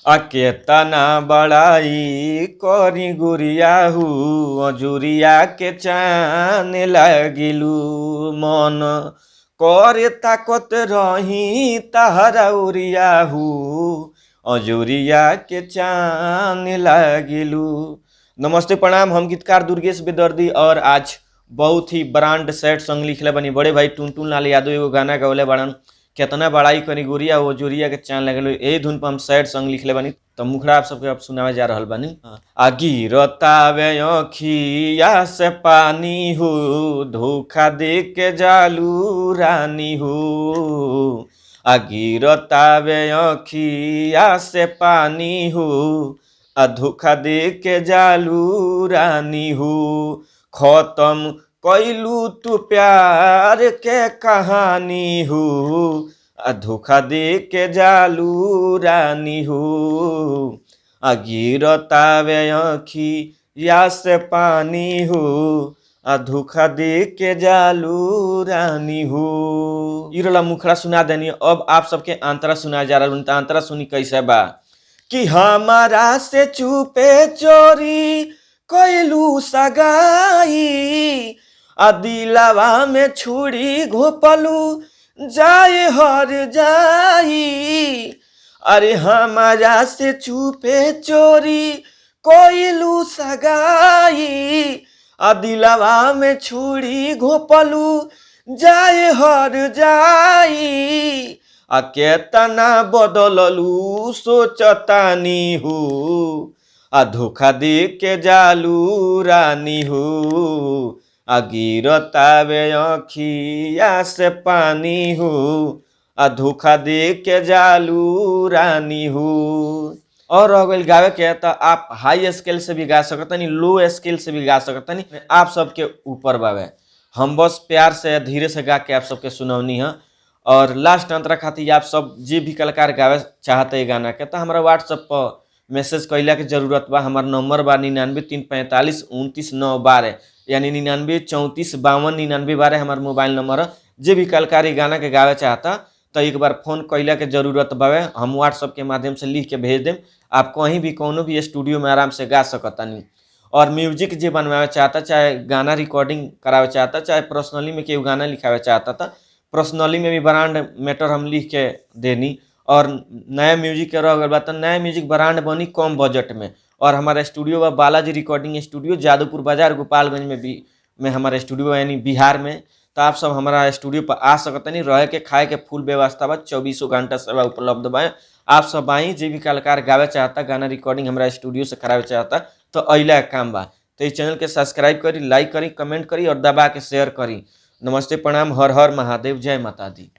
केतना बड़ाई करी गुरिया हु अजुरिया के चान लागिलू मन करे ताकत रही तहरा उरिया हु अजुरिया के चान लागिलू। नमस्ते प्रणाम, हम गीतकार दुर्गेश बेदर्दी और आज बहुत ही ब्रांड सैड सॉन्ग लिखले बनी। बड़े भाई टुनटुन लाल यादव एगो गाना गौले बड़न, केतना बड़ाई करी गुरिया वो जुरिया के चांद लगल। यही धुन पर हम सैड सॉन्ग लिखले बानी, तो मुखड़ा आप सबके अब सुनावे जा रहल बानी। आगी रतावे अखिया से पानी हो, धोखा दे के जालू रानी हो। आगी रतावे अखिया से पानी हो, धोखा दे के जालू रानी हो। खत्म कैलू तू प्यार के कहानी हो, धोखा दे के जालू रानी हो। गिरतावे अखिया से पानी हो, धोखा दे के जालू रानी हो। इरला मुखड़ा सुना देनी। अब आप सबके अंतरा सुना जा रहा। अंतरा सुनी कैसे बा कि हमारा से चुपे चोरी कैलू सगाई, दिलवा में छुरी घोपलू जाए हर जाई। अरे हमारा से छुपे चोरी कोइलू सगाई, दिलवा में छुरी घोपलू जाए हर जाई। केतना बदललू सोचतानी हो, धोखा दे के जालू रानी हो। गिरतावे अखिया से पानी हो, धोखा दे के जालू रानी हो। और अगर गावे के तो आप हाई स्केल से भी गा सकतनी, लो स्केल से भी गा सकतनी, आप सबके ऊपर बावे। हम बस प्यार से धीरे से गा के आप सबके सुनौनी है। और लास्ट अंतरा खातिर आप सब जे भी कलाकार गावे चाहते गाना के तो हमारा व्हाट्सएप पर मैसेज कैला के जरूरत बा। हमारा नंबर बा 99 345 29 9 12, यानी 99 34 52 99 12 हमारा मोबाइल नंबर है। जे भी कलाकारी गाना के गावे चाहता तो एक बार फोन कैला के जरूरत बावे, हम व्हाट्सएप के माध्यम से लिख के भेज देम। आप कहीं भी कोनो भी स्टूडियो में आराम से गा सकतानी। और म्यूजिक जे बनवावे चाहता, चाहे गाना रिकॉर्डिंग करावे चाहता, चाहे पर्सनली में केहू गाना लिखावे चाहता था, पर्सनली में भी ब्रांड मैटर हम लिख के देनी। और नया म्यूजिक के रह गल तो नया म्यूजिक ब्रांड बनी कम बजट में। और हमारा स्टूडियो बा बालाजी रिकॉर्डिंग स्टूडियो, जादवपुर बाजार गोपालगंज में हमारा स्टूडियो यानी बिहार में। तो आप सब हमारा स्टूडियो पर आ सकतनी। रह के खाए के फुल व्यवस्था बा, 24 घंटा सेवा उपलब्ध बा। आप सब आई, जे भी कलाकार गावे चाहता, गाना रिकॉर्डिंग हमारा स्टूडियो से करावे चाहता तो अइला काम बा। तो इस चैनल के सब्सक्राइब करी, लाइक करी, कमेंट करी और दबा के शेयर करी। नमस्ते प्रणाम, हर हर महादेव, जय माता दी।